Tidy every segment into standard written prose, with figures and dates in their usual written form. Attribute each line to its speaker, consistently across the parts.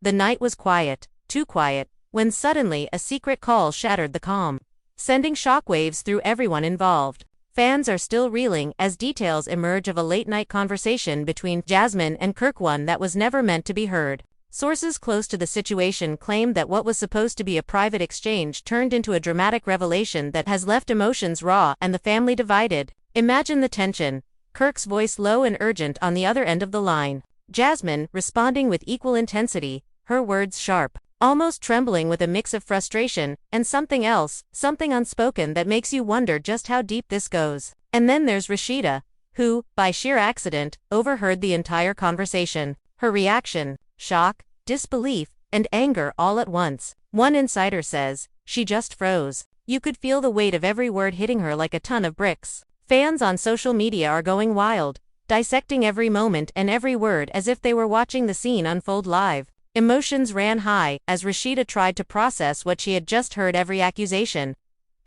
Speaker 1: The night was quiet, too quiet, when suddenly a secret call shattered the calm, sending shockwaves through everyone involved. Fans are still reeling as details emerge of a late-night conversation between Jasmine and Kirk, one that was never meant to be heard. Sources close to the situation claim that what was supposed to be a private exchange turned into a dramatic revelation that has left emotions raw and the family divided. Imagine the tension. Kirk's voice low and urgent on the other end of the line. Jasmine responding with equal intensity, her words sharp, almost trembling with a mix of frustration and something else, something unspoken that makes you wonder just how deep this goes. And then there's Rasheeda, who, by sheer accident, overheard the entire conversation. Her reaction: shock, disbelief, and anger all at once. One insider says, she just froze. You could feel the weight of every word hitting her like a ton of bricks. Fans on social media are going wild, dissecting every moment and every word as if they were watching the scene unfold live. Emotions ran high as Rasheeda tried to process what she had just heard, every accusation,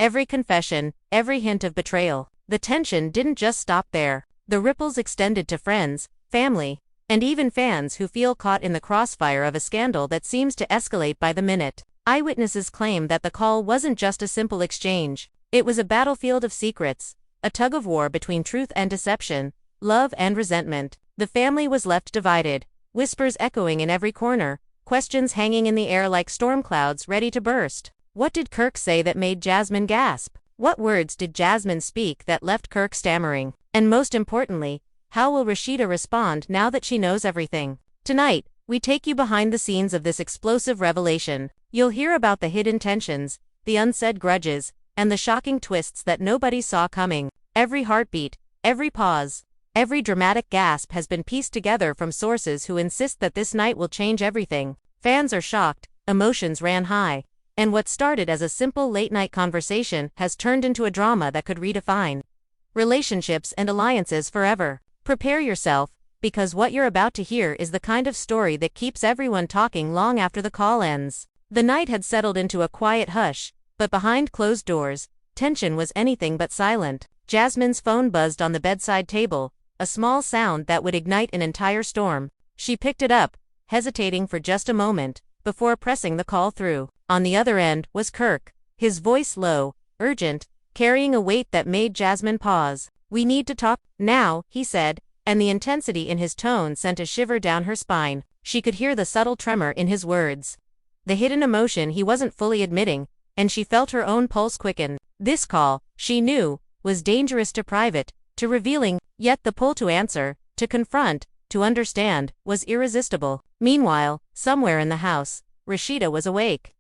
Speaker 1: every confession, every hint of betrayal. The tension didn't just stop there. The ripples extended to friends, family, and even fans who feel caught in the crossfire of a scandal that seems to escalate by the minute. Eyewitnesses claim that the call wasn't just a simple exchange. It was a battlefield of secrets, a tug-of-war between truth and deception, love and resentment. The family was left divided, whispers echoing in every corner, questions hanging in the air like storm clouds ready to burst. What did Kirk say that made Jasmine gasp? What words did Jasmine speak that left Kirk stammering? And most importantly, how will Rasheeda respond now that she knows everything? Tonight, we take you behind the scenes of this explosive revelation. You'll hear about the hidden tensions, the unsaid grudges, and the shocking twists that nobody saw coming. Every heartbeat, every pause, every dramatic gasp has been pieced together from sources who insist that this night will change everything. Fans are shocked, emotions ran high, and what started as a simple late-night conversation has turned into a drama that could redefine relationships and alliances forever. Prepare yourself, because what you're about to hear is the kind of story that keeps everyone talking long after the call ends. The night had settled into a quiet hush, but behind closed doors, tension was anything but silent. Jasmine's phone buzzed on the bedside table, a small sound that would ignite an entire storm. She picked it up, hesitating for just a moment, before pressing the call through. On the other end was Kirk, his voice low, urgent, carrying a weight that made Jasmine pause. "We need to talk now," he said, and the intensity in his tone sent a shiver down her spine. She could hear the subtle tremor in his words, the hidden emotion he wasn't fully admitting, and she felt her own pulse quicken. This call, she knew, was dangerous to private, to revealing, yet the pull to answer, to confront, to understand, was irresistible. Meanwhile, somewhere in the house, Rasheeda was awake,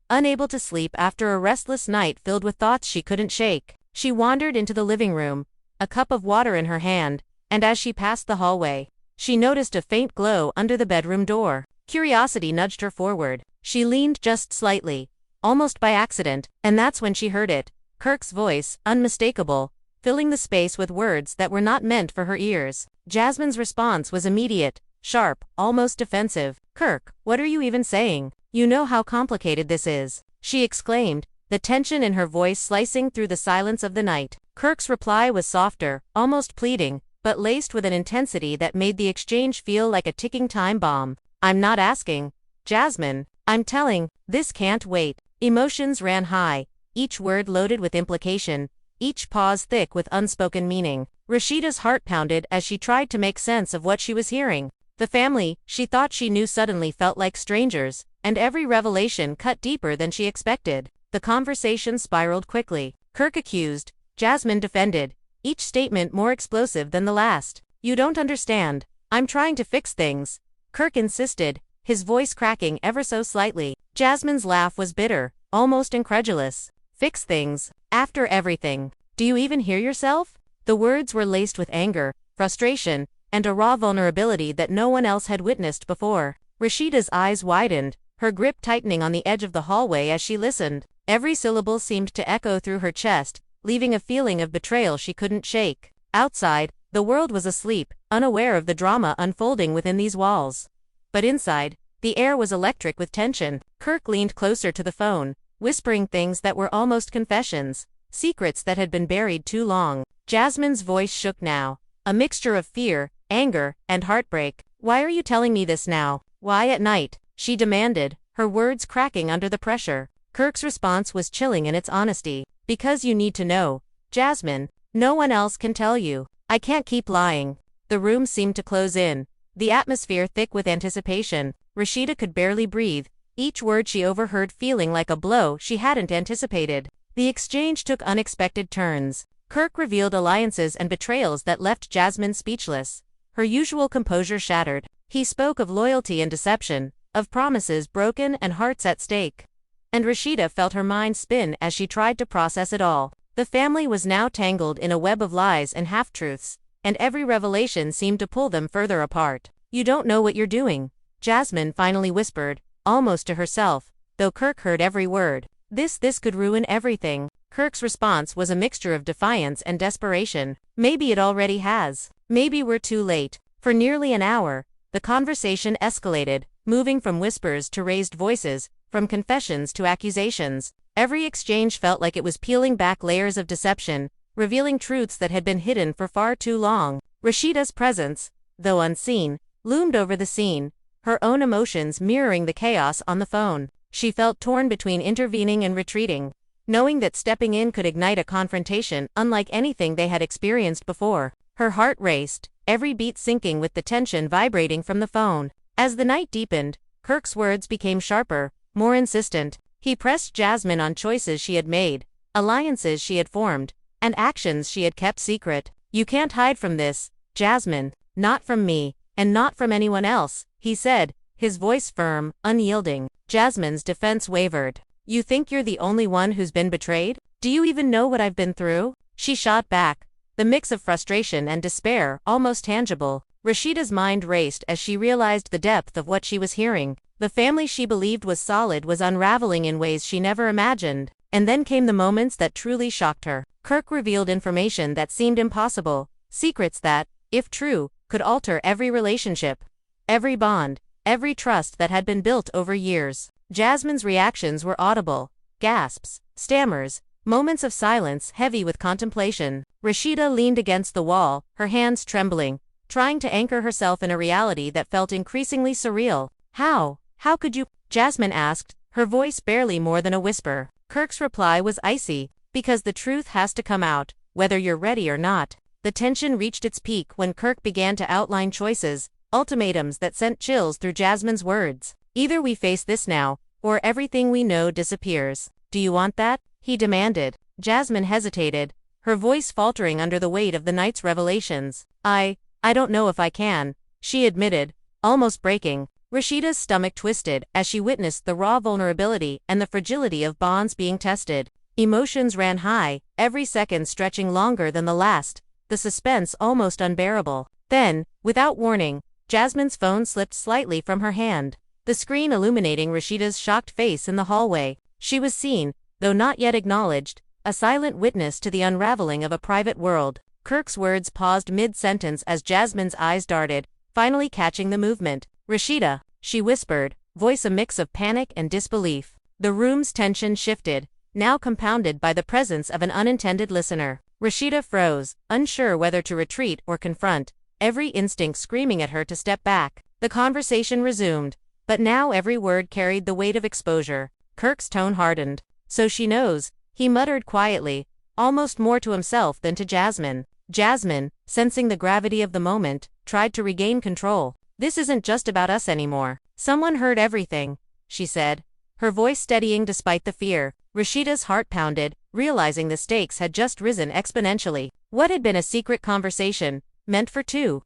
Speaker 1: unable to sleep after a restless night filled with thoughts she couldn't shake. She wandered into the living room, a cup of water in her hand, and as she passed the hallway, she noticed a faint glow under the bedroom door. Curiosity nudged her forward. She leaned just slightly, almost by accident, and that's when she heard it. Kirk's voice, unmistakable, filling the space with words that were not meant for her ears. Jasmine's response was immediate, sharp, almost defensive. "Kirk, what are you even saying? You know how complicated this is," she exclaimed, the tension in her voice slicing through the silence of the night. Kirk's reply was softer, almost pleading, but laced with an intensity that made the exchange feel like a ticking time bomb. "I'm not asking, Jasmine. I'm telling. This can't wait." Emotions ran high, each word loaded with implication, each pause thick with unspoken meaning. Rasheeda's heart pounded as she tried to make sense of what she was hearing. The family she thought she knew suddenly felt like strangers, and every revelation cut deeper than she expected. The conversation spiraled quickly. Kirk accused, Jasmine defended, each statement more explosive than the last. "You don't understand. I'm trying to fix things," Kirk insisted, his voice cracking ever so slightly. Jasmine's laugh was bitter, almost incredulous. "Fix things? After everything? Do you even hear yourself?" The words were laced with anger, frustration, and a raw vulnerability that no one else had witnessed before. Rasheeda's eyes widened, her grip tightening on the edge of the hallway as she listened. Every syllable seemed to echo through her chest, leaving a feeling of betrayal she couldn't shake. Outside, the world was asleep, unaware of the drama unfolding within these walls. But inside, the air was electric with tension. Kirk leaned closer to the phone, whispering things that were almost confessions, secrets that had been buried too long. Jasmine's voice shook now, a mixture of fear, anger, and heartbreak. "Why are you telling me this now? Why at night?" she demanded, her words cracking under the pressure. Kirk's response was chilling in its honesty. Because you need to know, Jasmine. No one else can tell you. I can't keep lying. The room seemed to close in, the atmosphere thick with anticipation. Rasheeda could barely breathe, each word she overheard feeling like a blow she hadn't anticipated. The exchange took unexpected turns. Kirk revealed alliances and betrayals that left Jasmine speechless. Her usual composure shattered. He spoke of loyalty and deception, of promises broken and hearts at stake. And Rasheeda felt her mind spin as she tried to process it all. The family was now tangled in a web of lies and half-truths, and every revelation seemed to pull them further apart. You don't know what you're doing, Jasmine finally whispered, almost to herself, though Kirk heard every word. This could ruin everything. Kirk's response was a mixture of defiance and desperation. Maybe it already has. Maybe we're too late. For nearly an hour, the conversation escalated, moving from whispers to raised voices, from confessions to accusations. Every exchange felt like it was peeling back layers of deception, revealing truths that had been hidden for far too long. Rasheeda's presence, though unseen, loomed over the scene, her own emotions mirroring the chaos on the phone. She felt torn between intervening and retreating, knowing that stepping in could ignite a confrontation unlike anything they had experienced before. Her heart raced, every beat syncing with the tension vibrating from the phone. As the night deepened, Kirk's words became sharper, more insistent. He pressed Jasmine on choices she had made, alliances she had formed, and actions she had kept secret. You can't hide from this, Jasmine. Not from me, and not from anyone else, he said, his voice firm, unyielding. Jasmine's defense wavered. You think you're the only one who's been betrayed? Do you even know what I've been through? She shot back, the mix of frustration and despair almost tangible. Rasheeda's mind raced as she realized the depth of what she was hearing. The family she believed was solid was unraveling in ways she never imagined. And then came the moments that truly shocked her. Kirk revealed information that seemed impossible, secrets that, if true, could alter every relationship, every bond, every trust that had been built over years. Jasmine's reactions were audible, gasps, stammers, moments of silence heavy with contemplation. Rasheeda leaned against the wall, her hands trembling, trying to anchor herself in a reality that felt increasingly surreal. How could you? Jasmine asked, her voice barely more than a whisper. Kirk's reply was icy, because the truth has to come out, whether you're ready or not. The tension reached its peak when Kirk began to outline choices, ultimatums that sent chills through Jasmine's words. Either we face this now, or everything we know disappears. Do you want that? He demanded. Jasmine hesitated, her voice faltering under the weight of the night's revelations. I don't know if I can, she admitted, almost breaking. Rasheeda's stomach twisted as she witnessed the raw vulnerability and the fragility of bonds being tested. Emotions ran high, every second stretching longer than the last, the suspense almost unbearable. Then, without warning, Jasmine's phone slipped slightly from her hand, the screen illuminating Rasheeda's shocked face in the hallway. She was seen, though not yet acknowledged, a silent witness to the unraveling of a private world. Kirk's words paused mid-sentence as Jasmine's eyes darted, finally catching the movement. Rasheeda, she whispered, voice a mix of panic and disbelief. The room's tension shifted, now compounded by the presence of an unintended listener. Rasheeda froze, unsure whether to retreat or confront, every instinct screaming at her to step back. The conversation resumed, but now every word carried the weight of exposure. Kirk's tone hardened. So she knows, he muttered quietly, almost more to himself than to Jasmine. Jasmine, sensing the gravity of the moment, tried to regain control. This isn't just about us anymore. Someone heard everything, she said, her voice steadying despite the fear. Rasheeda's heart pounded, realizing the stakes had just risen exponentially. What had been a secret conversation, meant for two,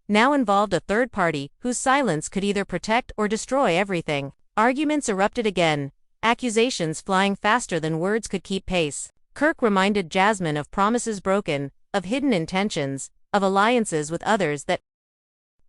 Speaker 1: now involved a third party whose silence could either protect or destroy everything. Arguments erupted again, accusations flying faster than words could keep pace. Kirk reminded Jasmine of promises broken, of hidden intentions, of alliances with others that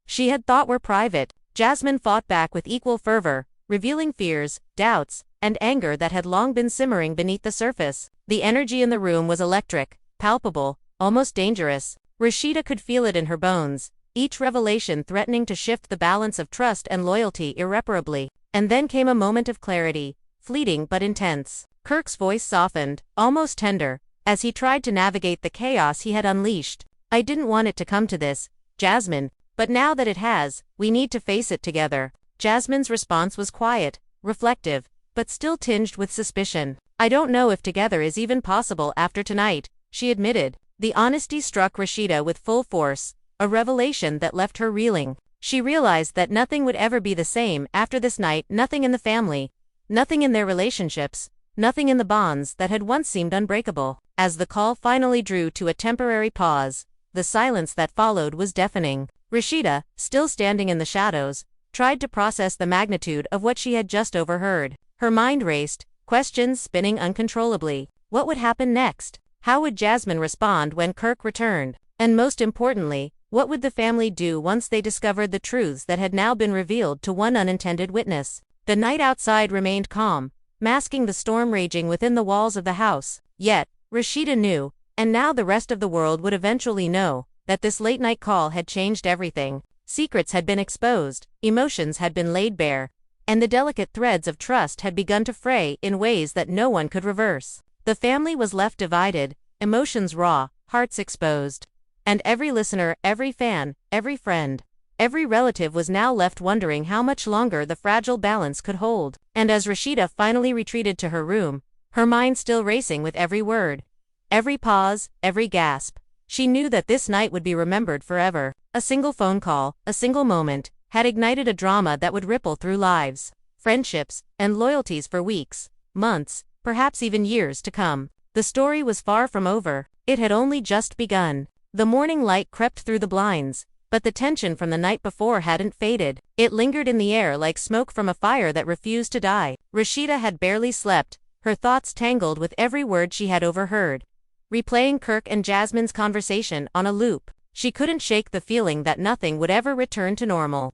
Speaker 1: she had thought were private. Jasmine fought back with equal fervor, revealing fears, doubts, and anger that had long been simmering beneath the surface. The energy in the room was electric, palpable, almost dangerous. Rasheeda could feel it in her bones, each revelation threatening to shift the balance of trust and loyalty irreparably. And then came a moment of clarity, fleeting but intense. Kirk's voice softened, almost tender, as he tried to navigate the chaos he had unleashed. I didn't want it to come to this, Jasmine, but now that it has, we need to face it together. Jasmine's response was quiet, reflective, but still tinged with suspicion. "I don't know if together is even possible after tonight," she admitted. The honesty struck Rasheeda with full force, a revelation that left her reeling. She realized that nothing would ever be the same after this night, nothing in the family, nothing in their relationships, nothing in the bonds that had once seemed unbreakable. As the call finally drew to a temporary pause, the silence that followed was deafening. Rasheeda, still standing in the shadows, tried to process the magnitude of what she had just overheard. Her mind raced, questions spinning uncontrollably. What would happen next? How would Jasmine respond when Kirk returned? And most importantly, what would the family do once they discovered the truths that had now been revealed to one unintended witness? The night outside remained calm, masking the storm raging within the walls of the house. Yet, Rasheeda knew, and now the rest of the world would eventually know, that this late-night call had changed everything. Secrets had been exposed, emotions had been laid bare, and the delicate threads of trust had begun to fray in ways that no one could reverse. The family was left divided, emotions raw, hearts exposed. And every listener, every fan, every friend, every relative was now left wondering how much longer the fragile balance could hold. And as Rasheeda finally retreated to her room, her mind still racing with every word, every pause, every gasp, she knew that this night would be remembered forever. A single phone call, a single moment, had ignited a drama that would ripple through lives, friendships, and loyalties for weeks, months, perhaps even years to come. The story was far from over. It had only just begun. The morning light crept through the blinds, but the tension from the night before hadn't faded. It lingered in the air like smoke from a fire that refused to die. Rasheeda had barely slept, her thoughts tangled with every word she had overheard, replaying Kirk and Jasmine's conversation on a loop. She couldn't shake the feeling that nothing would ever return to normal,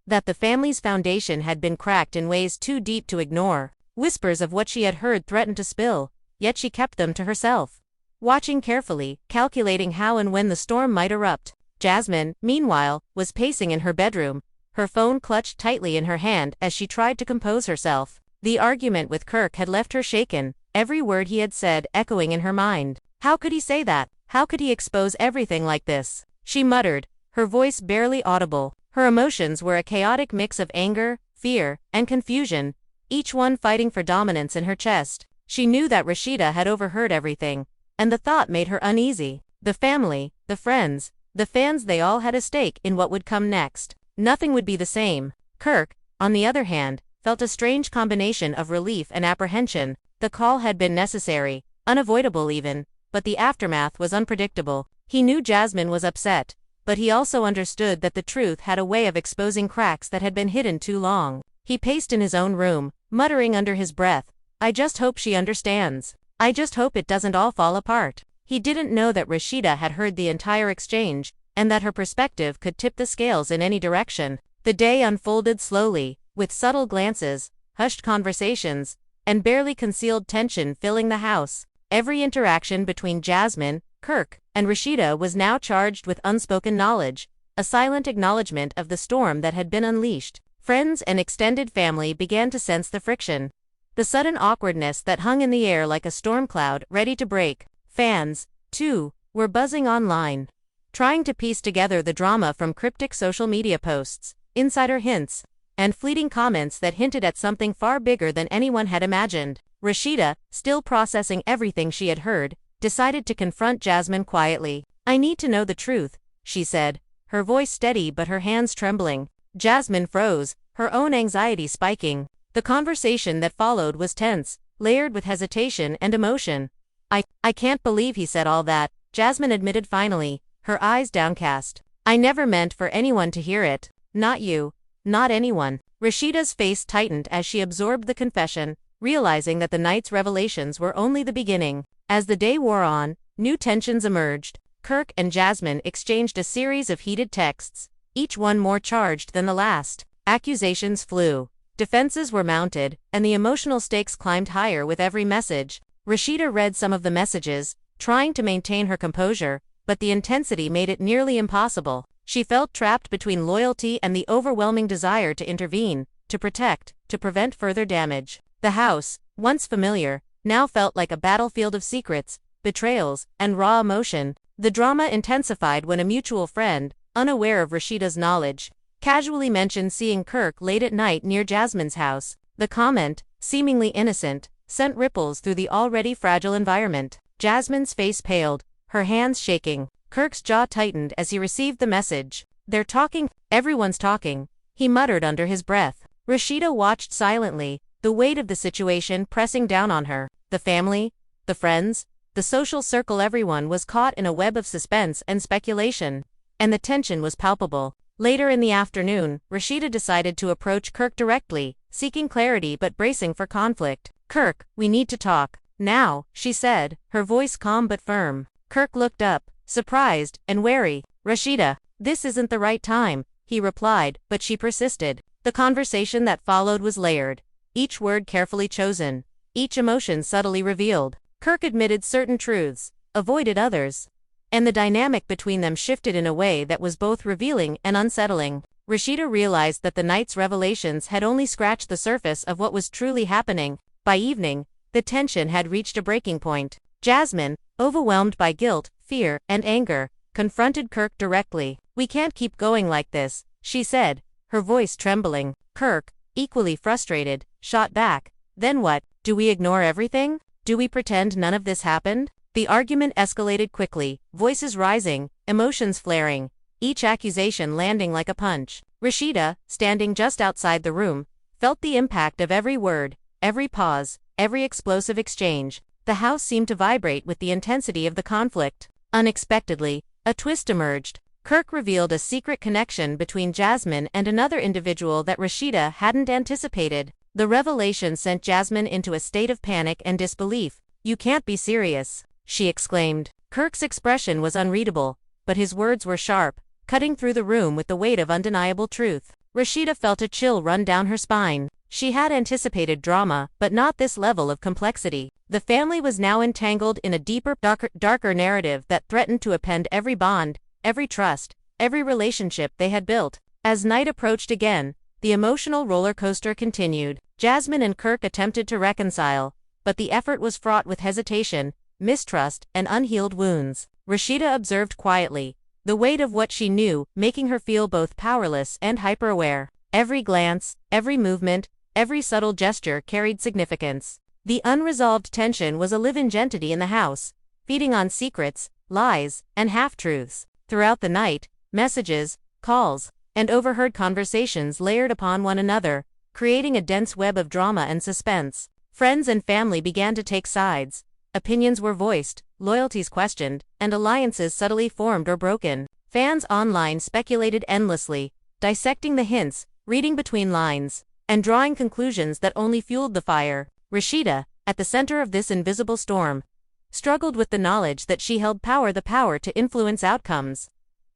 Speaker 1: that the family's foundation had been cracked in ways too deep to ignore. Whispers of what she had heard threatened to spill, yet she kept them to herself, watching carefully, calculating how and when the storm might erupt. Jasmine, meanwhile, was pacing in her bedroom, her phone clutched tightly in her hand as she tried to compose herself. The argument with Kirk had left her shaken, every word he had said echoing in her mind. How could he say that? How could he expose everything like this? She muttered, her voice barely audible. Her emotions were a chaotic mix of anger, fear, and confusion, each one fighting for dominance in her chest. She knew that Rasheeda had overheard everything, and the thought made her uneasy. The family, the friends, the fans, they all had a stake in what would come next. Nothing would be the same. Kirk, on the other hand, felt a strange combination of relief and apprehension. The call had been necessary, unavoidable even, but the aftermath was unpredictable. He knew Jasmine was upset, but he also understood that the truth had a way of exposing cracks that had been hidden too long. He paced in his own room, muttering under his breath, "I just hope she understands. I just hope it doesn't all fall apart." He didn't know that Rasheeda had heard the entire exchange, and that her perspective could tip the scales in any direction. The day unfolded slowly, with subtle glances, hushed conversations, and barely concealed tension filling the house. Every interaction between Jasmine, Kirk, and Rasheeda was now charged with unspoken knowledge, a silent acknowledgement of the storm that had been unleashed. Friends and extended family began to sense the friction, the sudden awkwardness that hung in the air like a storm cloud ready to break. Fans, too, were buzzing online, trying to piece together the drama from cryptic social media posts, insider hints, and fleeting comments that hinted at something far bigger than anyone had imagined. Rasheeda, still processing everything she had heard, decided to confront Jasmine quietly. "I need to know the truth," she said, her voice steady but her hands trembling. Jasmine froze, her own anxiety spiking. The conversation that followed was tense, layered with hesitation and emotion. I can't believe he said all that," Jasmine admitted finally, her eyes downcast. "I never meant for anyone to hear it. Not you. Not anyone." Rasheeda's face tightened as she absorbed the confession, realizing that the night's revelations were only the beginning. As the day wore on, new tensions emerged. Kirk and Jasmine exchanged a series of heated texts, each one more charged than the last. Accusations flew, defenses were mounted, and the emotional stakes climbed higher with every message. Rasheeda read some of the messages, trying to maintain her composure, but the intensity made it nearly impossible. She felt trapped between loyalty and the overwhelming desire to intervene, to protect, to prevent further damage. The house, once familiar, now felt like a battlefield of secrets, betrayals, and raw emotion. The drama intensified when a mutual friend, unaware of Rasheeda's knowledge, casually mentioned seeing Kirk late at night near Jasmine's house. The comment, seemingly innocent, sent ripples through the already fragile environment. Jasmine's face paled, her hands shaking. Kirk's jaw tightened as he received the message. "They're talking, everyone's talking," he muttered under his breath. Rasheeda watched silently, the weight of the situation pressing down on her. The family, the friends, the social circle, everyone was caught in a web of suspense and speculation. And the tension was palpable. Later in the afternoon, Rasheeda decided to approach Kirk directly, seeking clarity but bracing for conflict. "Kirk, we need to talk. Now," she said, her voice calm but firm. Kirk looked up, surprised and wary. "Rasheeda, this isn't the right time," he replied, but she persisted. The conversation that followed was layered, each word carefully chosen, each emotion subtly revealed. Kirk admitted certain truths, avoided others, and the dynamic between them shifted in a way that was both revealing and unsettling. Rasheeda realized that the night's revelations had only scratched the surface of what was truly happening. By evening, the tension had reached a breaking point. Jasmine, overwhelmed by guilt, fear, and anger, confronted Kirk directly. "We can't keep going like this," she said, her voice trembling. Kirk, equally frustrated, shot back. "Then what? Do we ignore everything? Do we pretend none of this happened?" The argument escalated quickly, voices rising, emotions flaring, each accusation landing like a punch. Rasheeda, standing just outside the room, felt the impact of every word, every pause, every explosive exchange. The house seemed to vibrate with the intensity of the conflict. Unexpectedly, a twist emerged. Kirk revealed a secret connection between Jasmine and another individual that Rasheeda hadn't anticipated. The revelation sent Jasmine into a state of panic and disbelief. "You can't be serious," she exclaimed. Kirk's expression was unreadable, but his words were sharp, cutting through the room with the weight of undeniable truth. Rasheeda felt a chill run down her spine. She had anticipated drama, but not this level of complexity. The family was now entangled in a deeper, darker narrative that threatened to upend every bond, every trust, every relationship they had built. As night approached again, the emotional roller coaster continued. Jasmine and Kirk attempted to reconcile, but the effort was fraught with hesitation, mistrust, and unhealed wounds. Rasheeda observed quietly, the weight of what she knew making her feel both powerless and hyper-aware. Every glance, every movement, every subtle gesture carried significance. The unresolved tension was a living entity in the house, feeding on secrets, lies, and half-truths. Throughout the night, messages, calls, and overheard conversations layered upon one another, creating a dense web of drama and suspense. Friends and family began to take sides. Opinions were voiced, loyalties questioned, and alliances subtly formed or broken. Fans online speculated endlessly, dissecting the hints, reading between lines, and drawing conclusions that only fueled the fire. Rasheeda, at the center of this invisible storm, struggled with the knowledge that she held the power to influence outcomes,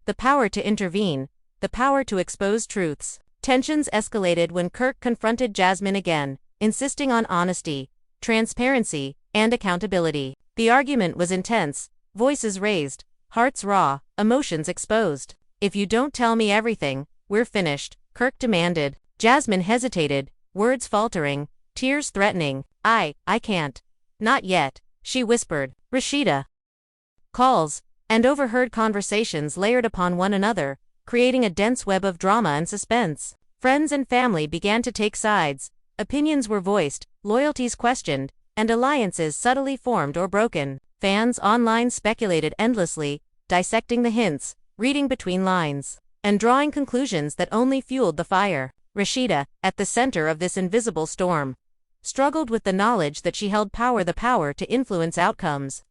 Speaker 1: the power to intervene, the power to expose truths. Tensions escalated when Kirk confronted Jasmine again, insisting on honesty, transparency, and accountability. The argument was intense, voices raised, hearts raw, emotions exposed. "If you don't tell me everything, we're finished," Kirk demanded. Jasmine hesitated, words faltering, tears threatening. I can't. Not yet," she whispered. Rasheeda. Calls and overheard conversations layered upon one another, creating a dense web of drama and suspense. Friends and family began to take sides, opinions were voiced, loyalties questioned, and alliances subtly formed or broken. Fans online speculated endlessly, dissecting the hints, reading between lines, and drawing conclusions that only fueled the fire. Rasheeda, at the center of this invisible storm, struggled with the knowledge that she held the power to influence outcomes,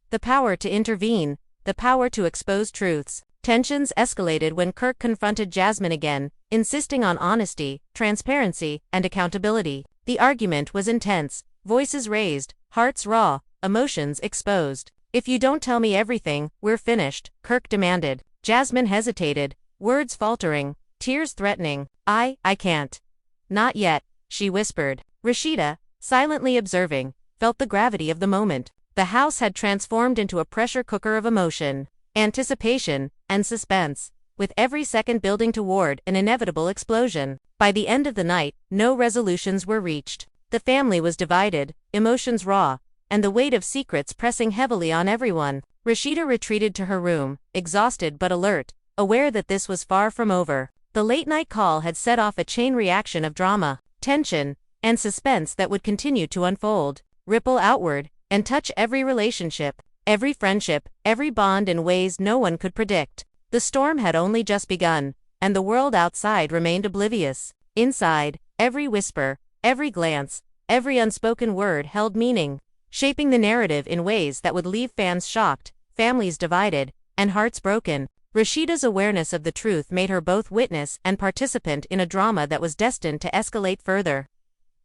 Speaker 1: the power to intervene, the power to expose truths. Tensions escalated when Kirk confronted Jasmine again, insisting on honesty, transparency, and accountability. The argument was intense, voices raised, hearts raw, emotions exposed. "If you don't tell me everything, we're finished," Kirk demanded. Jasmine hesitated, words faltering, tears threatening. I can't. Not yet," she whispered. Rasheeda, silently observing, felt the gravity of the moment. The house had transformed into a pressure cooker of emotion, anticipation, and suspense, with every second building toward an inevitable explosion. By the end of the night, no resolutions were reached. The family was divided, emotions raw, and the weight of secrets pressing heavily on everyone. Rasheeda retreated to her room, exhausted but alert, aware that this was far from over. The late-night call had set off a chain reaction of drama, tension, and suspense that would continue to unfold, ripple outward, and touch every relationship, every friendship, every bond in ways no one could predict. The storm had only just begun, and the world outside remained oblivious. Inside, every whisper, every glance, every unspoken word held meaning, shaping the narrative in ways that would leave fans shocked, families divided, and hearts broken. Rasheeda's awareness of the truth made her both witness and participant in a drama that was destined to escalate further,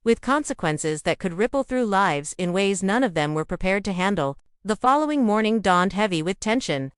Speaker 1: with consequences that could ripple through lives in ways none of them were prepared to handle. The following morning dawned heavy with tension,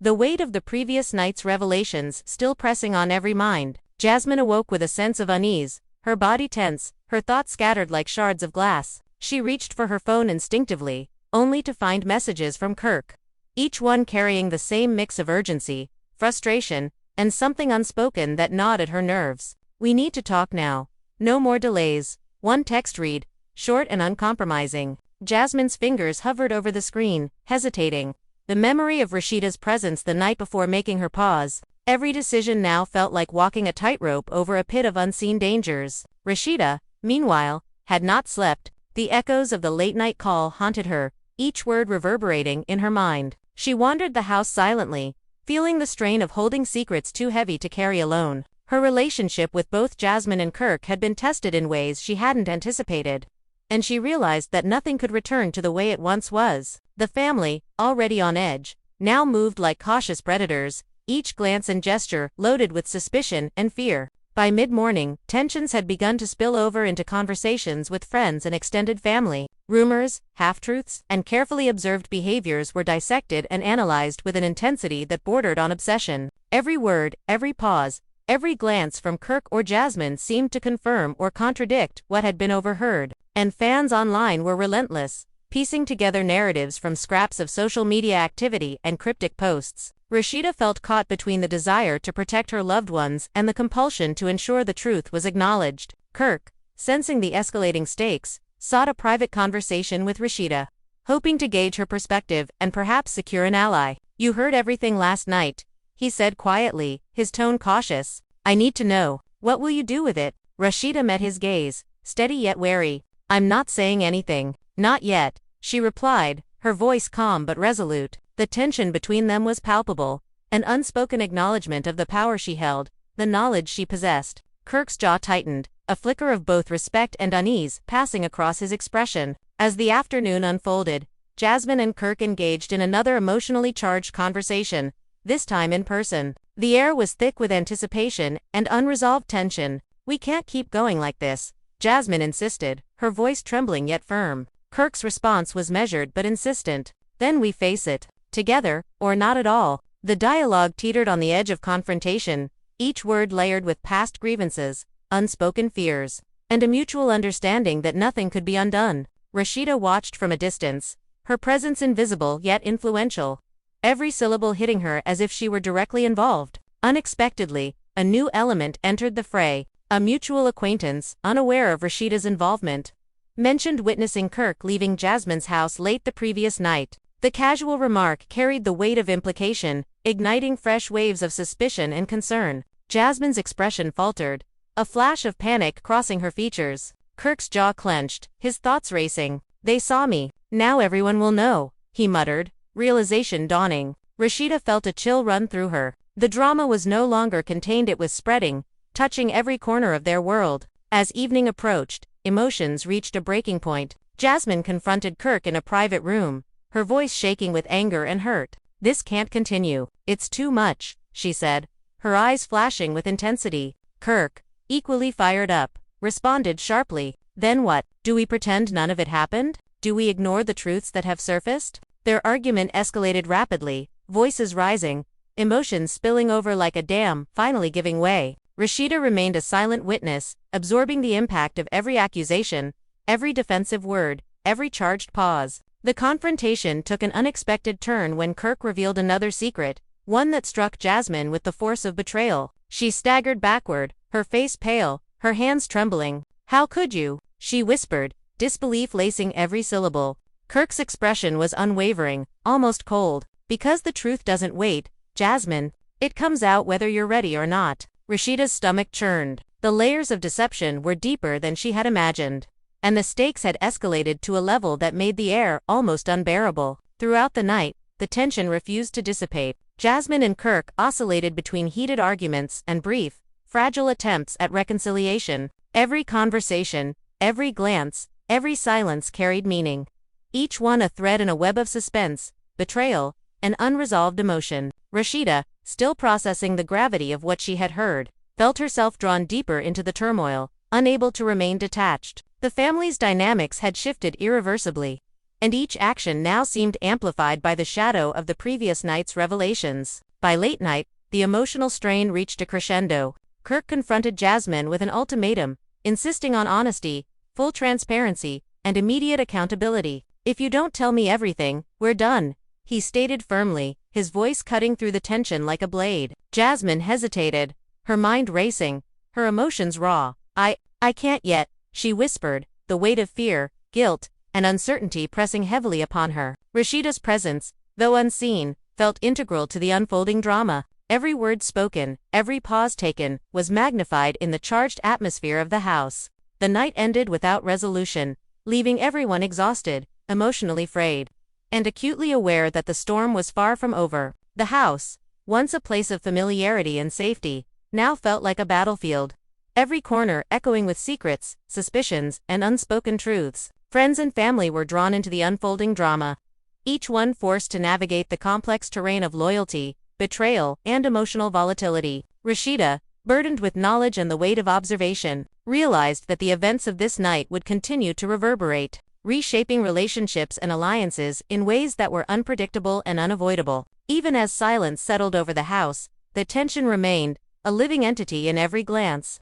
Speaker 1: the weight of the previous night's revelations still pressing on every mind. Jasmine awoke with a sense of unease, her body tense, her thoughts scattered like shards of glass. She reached for her phone instinctively, only to find messages from Kirk, each one carrying the same mix of urgency, frustration, and something unspoken that gnawed at her nerves. "We need to talk now. No more delays." One text read, short and uncompromising. Jasmine's fingers hovered over the screen, hesitating, the memory of Rasheeda's presence the night before making her pause. Every decision now felt like walking a tightrope over a pit of unseen dangers. Rasheeda, meanwhile, had not slept. The echoes of the late-night call haunted her, each word reverberating in her mind. She wandered the house silently, feeling the strain of holding secrets too heavy to carry alone. Her relationship with both Jasmine and Kirk had been tested in ways she hadn't anticipated, and she realized that nothing could return to the way it once was. The family, already on edge, now moved like cautious predators, each glance and gesture loaded with suspicion and fear. By mid-morning, tensions had begun to spill over into conversations with friends and extended family. Rumors, half-truths, and carefully observed behaviors were dissected and analyzed with an intensity that bordered on obsession. Every word, every pause, every glance from Kirk or Jasmine seemed to confirm or contradict what had been overheard. And fans online were relentless, piecing together narratives from scraps of social media activity and cryptic posts. Rasheeda felt caught between the desire to protect her loved ones and the compulsion to ensure the truth was acknowledged. Kirk, sensing the escalating stakes, sought a private conversation with Rasheeda, hoping to gauge her perspective and perhaps secure an ally. "You heard everything last night," he said quietly, his tone cautious. "I need to know. What will you do with it?" Rasheeda met his gaze, steady yet wary. "I'm not saying anything. Not yet," she replied, her voice calm but resolute. The tension between them was palpable, an unspoken acknowledgement of the power she held, the knowledge she possessed. Kirk's jaw tightened, a flicker of both respect and unease passing across his expression. As the afternoon unfolded, Jasmine and Kirk engaged in another emotionally charged conversation, this time in person. The air was thick with anticipation and unresolved tension. "We can't keep going like this," Jasmine insisted, her voice trembling yet firm. Kirk's response was measured but insistent. "Then we face it. Together, or not at all." The dialogue teetered on the edge of confrontation, each word layered with past grievances, unspoken fears, and a mutual understanding that nothing could be undone. Rasheeda watched from a distance, her presence invisible yet influential, every syllable hitting her as if she were directly involved. Unexpectedly, a new element entered the fray. A mutual acquaintance, unaware of Rasheeda's involvement, mentioned witnessing Kirk leaving Jasmine's house late the previous night. The casual remark carried the weight of implication, igniting fresh waves of suspicion and concern. Jasmine's expression faltered, a flash of panic crossing her features. Kirk's jaw clenched, his thoughts racing. "They saw me. Now everyone will know," he muttered, realization dawning. Rasheeda felt a chill run through her. The drama was no longer contained, it was spreading, touching every corner of their world. As evening approached, emotions reached a breaking point. Jasmine confronted Kirk in a private room, her voice shaking with anger and hurt. "This can't continue. It's too much," she said, her eyes flashing with intensity. Kirk, equally fired up, responded sharply. "Then what? Do we pretend none of it happened? Do we ignore the truths that have surfaced?" Their argument escalated rapidly, voices rising, emotions spilling over like a dam, finally giving way. Rasheeda remained a silent witness, absorbing the impact of every accusation, every defensive word, every charged pause. The confrontation took an unexpected turn when Kirk revealed another secret, one that struck Jasmine with the force of betrayal. She staggered backward, her face pale, her hands trembling. "How could you?" she whispered, disbelief lacing every syllable. Kirk's expression was unwavering, almost cold. "Because the truth doesn't wait, Jasmine. It comes out whether you're ready or not." Rasheeda's stomach churned. The layers of deception were deeper than she had imagined, and the stakes had escalated to a level that made the air almost unbearable. Throughout the night, the tension refused to dissipate. Jasmine and Kirk oscillated between heated arguments and brief, fragile attempts at reconciliation. Every conversation, every glance, every silence carried meaning. Each one a thread in a web of suspense, betrayal, and unresolved emotion. Rasheeda, still processing the gravity of what she had heard, felt herself drawn deeper into the turmoil, unable to remain detached. The family's dynamics had shifted irreversibly, and each action now seemed amplified by the shadow of the previous night's revelations. By late night, the emotional strain reached a crescendo. Kirk confronted Jasmine with an ultimatum, insisting on honesty, full transparency, and immediate accountability. "If you don't tell me everything, we're done," he stated firmly, his voice cutting through the tension like a blade. Jasmine hesitated, her mind racing, her emotions raw. I can't yet," she whispered, the weight of fear, guilt, and uncertainty pressing heavily upon her. Rasheeda's presence, though unseen, felt integral to the unfolding drama. Every word spoken, every pause taken, was magnified in the charged atmosphere of the house. The night ended without resolution, leaving everyone exhausted, emotionally frayed, and acutely aware that the storm was far from over. The house, once a place of familiarity and safety, now felt like a battlefield. Every corner echoing with secrets, suspicions, and unspoken truths. Friends and family were drawn into the unfolding drama, each one forced to navigate the complex terrain of loyalty, betrayal, and emotional volatility. Rasheeda, burdened with knowledge and the weight of observation, realized that the events of this night would continue to reverberate, reshaping relationships and alliances in ways that were unpredictable and unavoidable. Even as silence settled over the house, the tension remained, a living entity in every glance,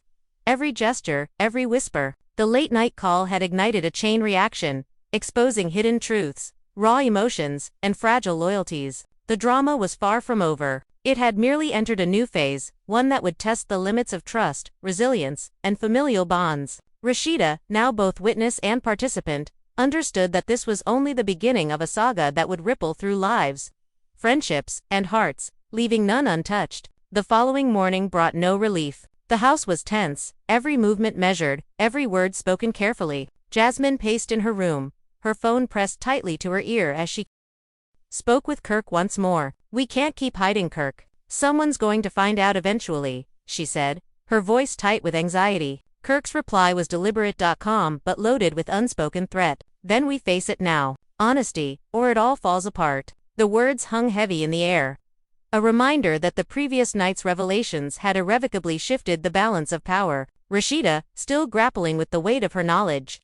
Speaker 1: every gesture, every whisper. The late-night call had ignited a chain reaction, exposing hidden truths, raw emotions, and fragile loyalties. The drama was far from over. It had merely entered a new phase, one that would test the limits of trust, resilience, and familial bonds. Rasheeda, now both witness and participant, understood that this was only the beginning of a saga that would ripple through lives, friendships, and hearts, leaving none untouched. The following morning brought no relief. The house was tense, every movement measured, every word spoken carefully. Jasmine paced in her room, her phone pressed tightly to her ear as she spoke with Kirk once more. "We can't keep hiding, Kirk. Someone's going to find out eventually," she said, her voice tight with anxiety. Kirk's reply was deliberate, calm, but loaded with unspoken threat. "Then we face it now. Honesty, or it all falls apart." The words hung heavy in the air, a reminder that the previous night's revelations had irrevocably shifted the balance of power. Rasheeda, still grappling with the weight of her knowledge,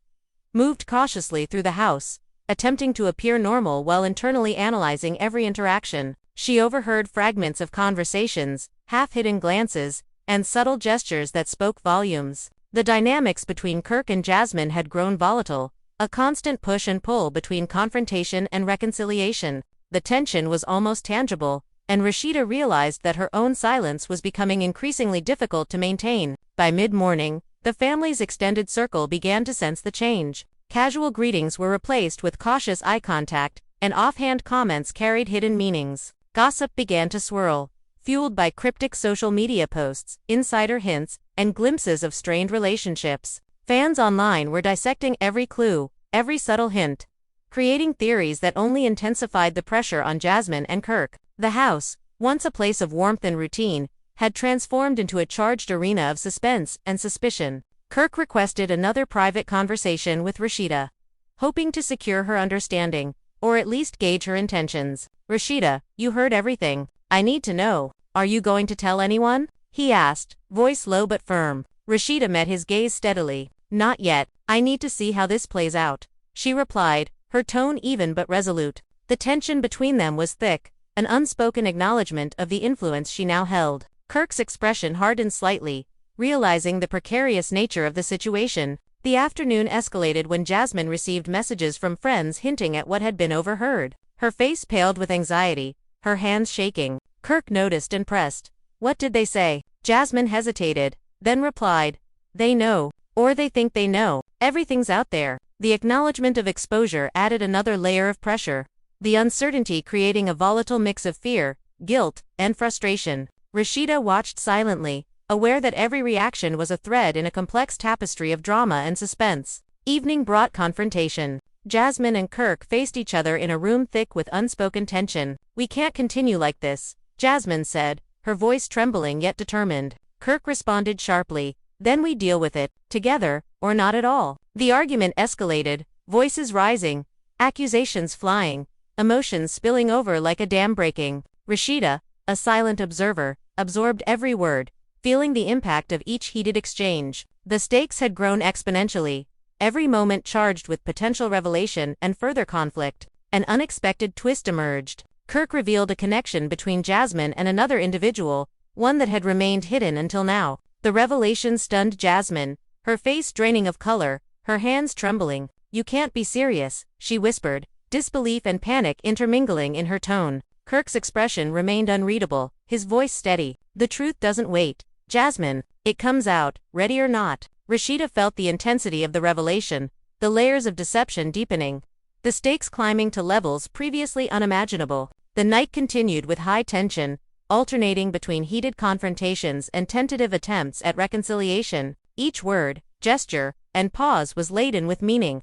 Speaker 1: moved cautiously through the house, attempting to appear normal while internally analyzing every interaction. She overheard fragments of conversations, half-hidden glances, and subtle gestures that spoke volumes. The dynamics between Kirk and Jasmine had grown volatile, a constant push and pull between confrontation and reconciliation. The tension was almost tangible, and Rasheeda realized that her own silence was becoming increasingly difficult to maintain. By mid-morning, the family's extended circle began to sense the change. Casual greetings were replaced with cautious eye contact, and offhand comments carried hidden meanings. Gossip began to swirl, fueled by cryptic social media posts, insider hints, and glimpses of strained relationships. Fans online were dissecting every clue, every subtle hint, creating theories that only intensified the pressure on Jasmine and Kirk. The house, once a place of warmth and routine, had transformed into a charged arena of suspense and suspicion. Kirk requested another private conversation with Rasheeda, hoping to secure her understanding, or at least gauge her intentions. "Rasheeda, you heard everything. I need to know. Are you going to tell anyone?" he asked, voice low but firm. Rasheeda met his gaze steadily. "Not yet. I need to see how this plays out," she replied, her tone even but resolute. The tension between them was thick, an unspoken acknowledgement of the influence she now held. Kirk's expression hardened slightly, realizing the precarious nature of the situation. The afternoon escalated when Jasmine received messages from friends hinting at what had been overheard. Her face paled with anxiety, her hands shaking. Kirk noticed and pressed. "What did they say?" Jasmine hesitated, then replied, "They know, or they think they know. Everything's out there." The acknowledgement of exposure added another layer of pressure, the uncertainty creating a volatile mix of fear, guilt, and frustration. Rasheeda watched silently, aware that every reaction was a thread in a complex tapestry of drama and suspense. Evening brought confrontation. Jasmine and Kirk faced each other in a room thick with unspoken tension. "We can't continue like this," Jasmine said, her voice trembling yet determined. Kirk responded sharply, "Then we deal with it, together, or not at all." The argument escalated, voices rising, accusations flying, emotions spilling over like a dam breaking. Rasheeda, a silent observer, absorbed every word, feeling the impact of each heated exchange. The stakes had grown exponentially, every moment charged with potential revelation and further conflict. An unexpected twist emerged. Kirk revealed a connection between Jasmine and another individual, one that had remained hidden until now. The revelation stunned Jasmine, her face draining of color, her hands trembling. "You can't be serious," she whispered, disbelief and panic intermingling in her tone. Kirk's expression remained unreadable, his voice steady. "The truth doesn't wait, Jasmine. It comes out, ready or not." Rasheeda felt the intensity of the revelation, the layers of deception deepening, the stakes climbing to levels previously unimaginable. The night continued with high tension, alternating between heated confrontations and tentative attempts at reconciliation. Each word, gesture, and pause was laden with meaning.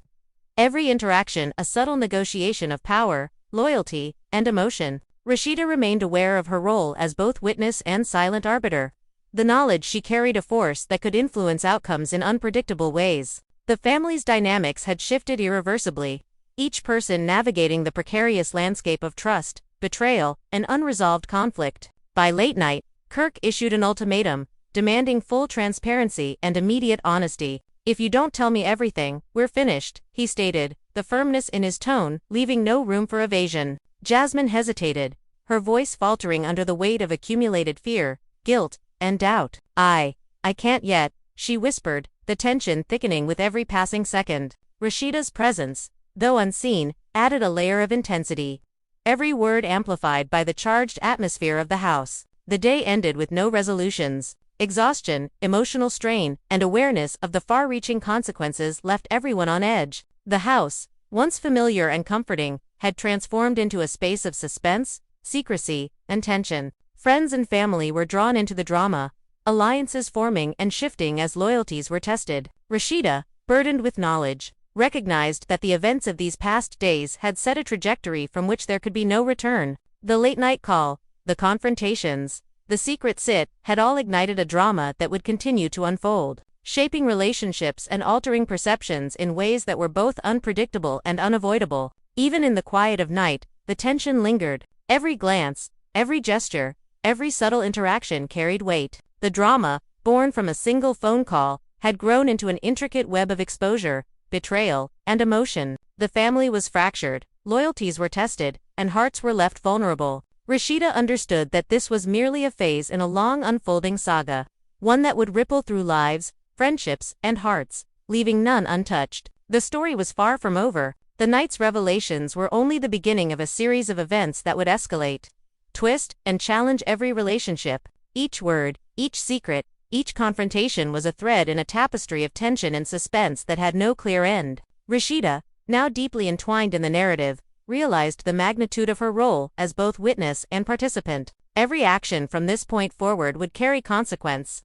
Speaker 1: Every interaction a subtle negotiation of power, loyalty, and emotion. Rasheeda remained aware of her role as both witness and silent arbiter. The knowledge she carried a force that could influence outcomes in unpredictable ways. The family's dynamics had shifted irreversibly, each person navigating the precarious landscape of trust, betrayal, and unresolved conflict. By late night, Kirk issued an ultimatum, demanding full transparency and immediate honesty. "If you don't tell me everything, we're finished," he stated, the firmness in his tone leaving no room for evasion. Jasmine hesitated, her voice faltering under the weight of accumulated fear, guilt, and doubt. I can't yet," she whispered, the tension thickening with every passing second. Rasheeda's presence, though unseen, added a layer of intensity, every word amplified by the charged atmosphere of the house. The day ended with no resolutions. Exhaustion, emotional strain, and awareness of the far-reaching consequences left everyone on edge. The house, once familiar and comforting, had transformed into a space of suspense, secrecy, and tension. Friends and family were drawn into the drama, alliances forming and shifting as loyalties were tested. Rasheeda, burdened with knowledge, recognized that the events of these past days had set a trajectory from which there could be no return. The late-night call, the confrontations, the secret sit, had all ignited a drama that would continue to unfold, shaping relationships and altering perceptions in ways that were both unpredictable and unavoidable. Even in the quiet of night, the tension lingered. Every glance, every gesture, every subtle interaction carried weight. The drama, born from a single phone call, had grown into an intricate web of exposure, betrayal, and emotion. The family was fractured, loyalties were tested, and hearts were left vulnerable. Rasheeda understood that this was merely a phase in a long unfolding saga, one that would ripple through lives, friendships, and hearts, leaving none untouched. The story was far from over. The night's revelations were only the beginning of a series of events that would escalate, twist, and challenge every relationship. Each word, each secret, each confrontation was a thread in a tapestry of tension and suspense that had no clear end. Rasheeda, now deeply entwined in the narrative, realized the magnitude of her role as both witness and participant. Every action from this point forward would carry consequence,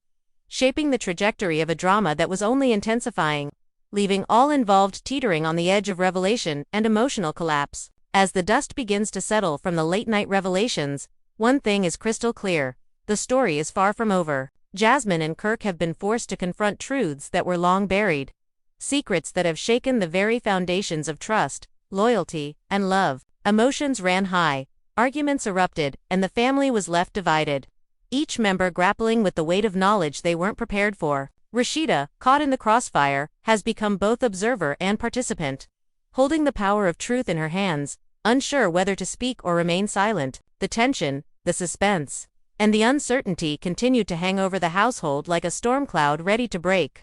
Speaker 1: shaping the trajectory of a drama that was only intensifying, leaving all involved teetering on the edge of revelation and emotional collapse. As the dust begins to settle from the late-night revelations, one thing is crystal clear: the story is far from over. Jasmine and Kirk have been forced to confront truths that were long buried, secrets that have shaken the very foundations of trust, loyalty, and love. Emotions ran high, arguments erupted, and the family was left divided, each member grappling with the weight of knowledge they weren't prepared for. Rasheeda, caught in the crossfire, has become both observer and participant, holding the power of truth in her hands, unsure whether to speak or remain silent. The tension, the suspense, and the uncertainty continued to hang over the household like a storm cloud ready to break.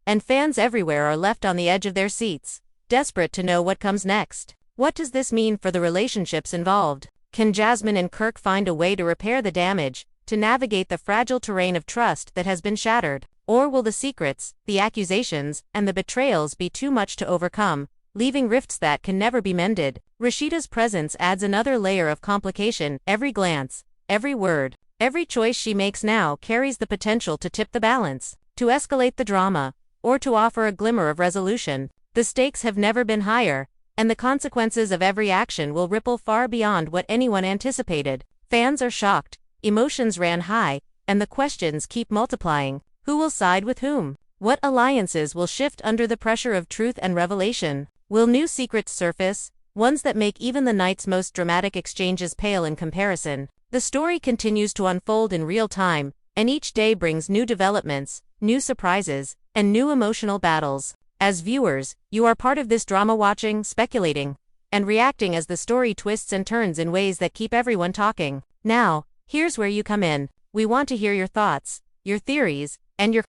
Speaker 1: And fans everywhere are left on the edge of their seats, desperate to know what comes next. What does this mean for the relationships involved? Can Jasmine and Kirk find a way to repair the damage, to navigate the fragile terrain of trust that has been shattered? Or will the secrets, the accusations, and the betrayals be too much to overcome, leaving rifts that can never be mended? Rasheeda's presence adds another layer of complication. Every glance, every word, Every choice she makes now carries the potential to tip the balance, to escalate the drama, or to offer a glimmer of resolution. The stakes have never been higher, and the consequences of every action will ripple far beyond what anyone anticipated. Fans are shocked, emotions ran high, and the questions keep multiplying. Who will side with whom? What alliances will shift under the pressure of truth and revelation? Will new secrets surface, ones that make even the night's most dramatic exchanges pale in comparison? The story continues to unfold in real time, and each day brings new developments, new surprises, and new emotional battles. As viewers, you are part of this drama, watching, speculating, and reacting as the story twists and turns in ways that keep everyone talking. Now, here's where you come in. We want to hear your thoughts, your theories, and your...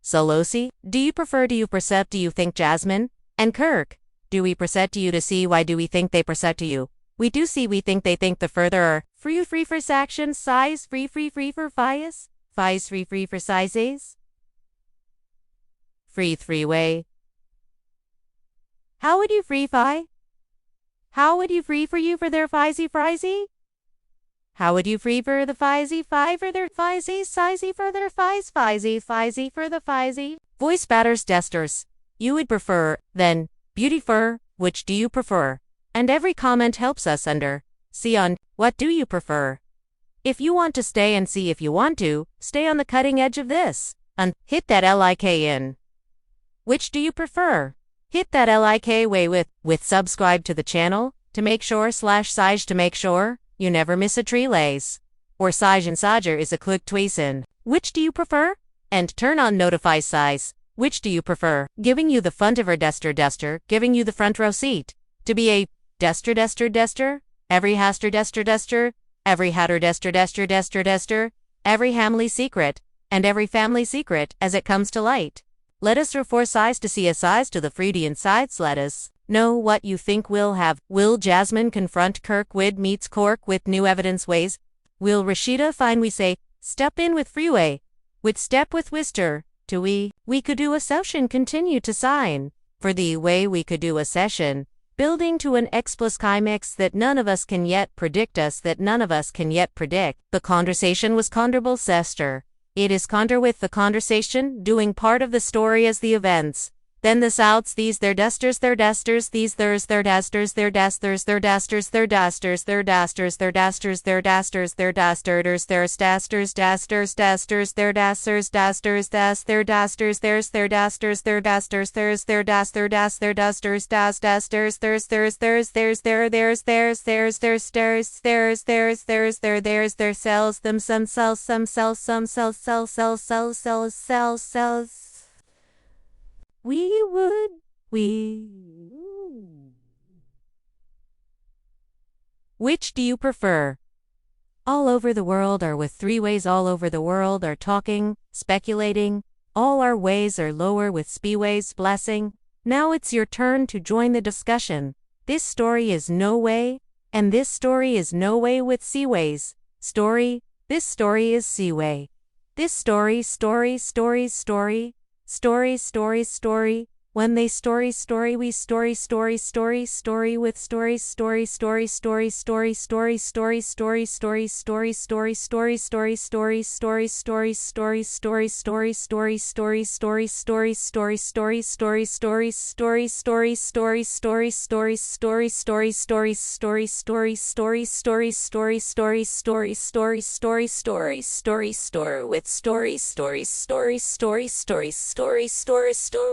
Speaker 1: So Lucy, do you think Jasmine and Kirk? Do we perceive to you to see why do we think they perceive to you? We do see we think they think the further are free for action, size, free for bias, fies free for sizes. Free three-way. How would you free fi? How would you free for you for their fizy? How would you free for the fizy fi for their fizy, sizey for their fizy for the fizy? Voice batters desters. You would prefer, then, beauty fur, which do you prefer? And every comment helps us see on, what do you prefer? If you want to stay and see if you want to, stay on the cutting edge of this, and hit that like in. Which do you prefer? Hit that like way with subscribe to the channel, to make sure /sage to make sure you never miss a tree lays. Or sage and sager is a click tweesin. Which do you prefer? And turn on notify size. Which do you prefer? Giving you the front of our duster, giving you the front row seat. To be a duster, every haster duster, every hatter duster, every hamly secret, and every family secret as it comes to light. Let us refer size to see a size to the Freudian sides. Let us know what you think will have. Will Jasmine confront Kirk meets Cork with new evidence ways? Will Rasheeda find we say, step in with freeway, with step with Wister, to we could do a session continue to sign, for the way we could do a session, building to an explicit climax that none of us can yet predict The conversation was conderable sester. It is conder with the conversation, doing part of the story as the events. Then the souths these their dusters, these theirs their dasters, their dasters, their dasters, their dasters, their dasters, their dasters, their dasters, their dasters, their dasters, dasters, their dasters, their dasters, their dasters, their dasters, their dasters, their dasters, their cells, some cells. Which do you prefer? All over the world are with three ways, all over the world are talking, speculating, all our ways are lower with speedways blessing. Now it's your turn to join the discussion. This story is no way, and this story is no way with seaways. This story is seaway. This story, when they story we story with story with story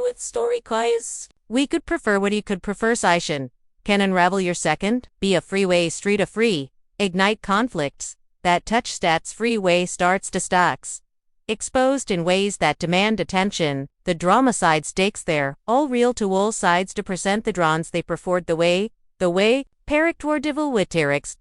Speaker 1: with story quiz. We could prefer what you could prefer session. Can unravel your second, be a freeway street of free, ignite conflicts, that touch stats freeway starts to stocks. Exposed in ways that demand attention, the drama side stakes there, all real to all sides to present the drons they preferred the way, character devil with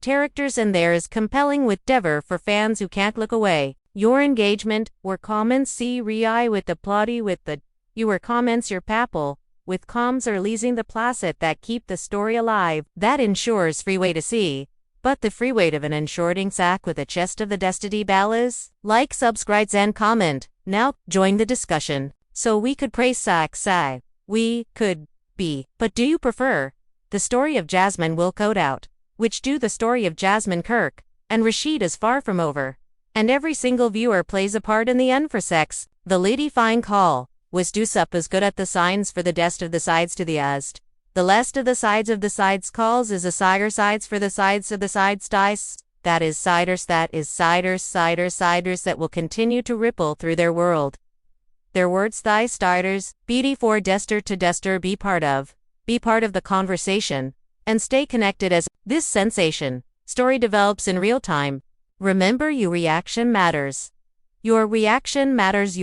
Speaker 1: characters and theirs compelling with dever for fans who can't look away. Your engagement, or comments see rei with the plotty with the your comments your papal, with comms or leasing the placet that keep the story alive, that ensures freeway to see. But the freeway of an ensuring sack with a chest of the destiny ballas, like, subscribe and comment. Now, join the discussion. So we could praise sack say. We could be. But do you prefer? The story of Jasmine will code out. Which do the story of Jasmine Kirk, and Rasheed is far from over. And every single viewer plays a part in the end for sex. The lady fine call. Was do sup is good at the signs for the dest of the sides to the ast. The lest of the sides calls is a cider sides for the sides of the sides dice. That is ciders that will continue to ripple through their world. Their words thy starters, beauty for dester to dester be part of the conversation, and stay connected as this sensation story develops in real time. Remember, your reaction matters. Your reaction matters.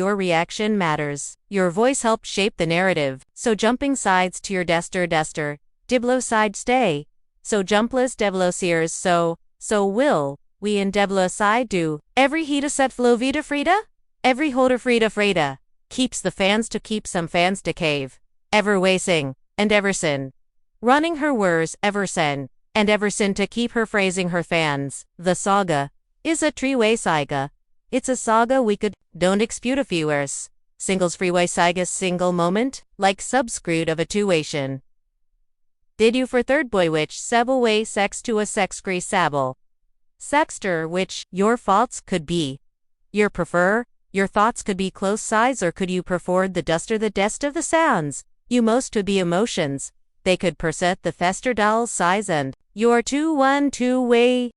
Speaker 1: Your voice helps shape the narrative. So jumping sides to your dester, diblo side stay. So jumpless devlo sears so will we in devlo side do. Every heata set flow vida frida? Every holder frida. Keeps the fans to keep some fans to cave. Ever wasing, and ever sin. Running her wers, ever sin, and ever sin to keep her phrasing her fans. The saga is a three-way saga. It's a saga we could, don't dispute a few worse. Singles freeway saga single moment, like subscrewed of a two-wation. Did you for third boy which several way sex to a sexcree sable. Sexter which your faults could be. Your prefer, your thoughts could be close size or could you prefer the duster the dest of the sounds. You most could be emotions. They could perset the fester doll size and your 2-1-2-way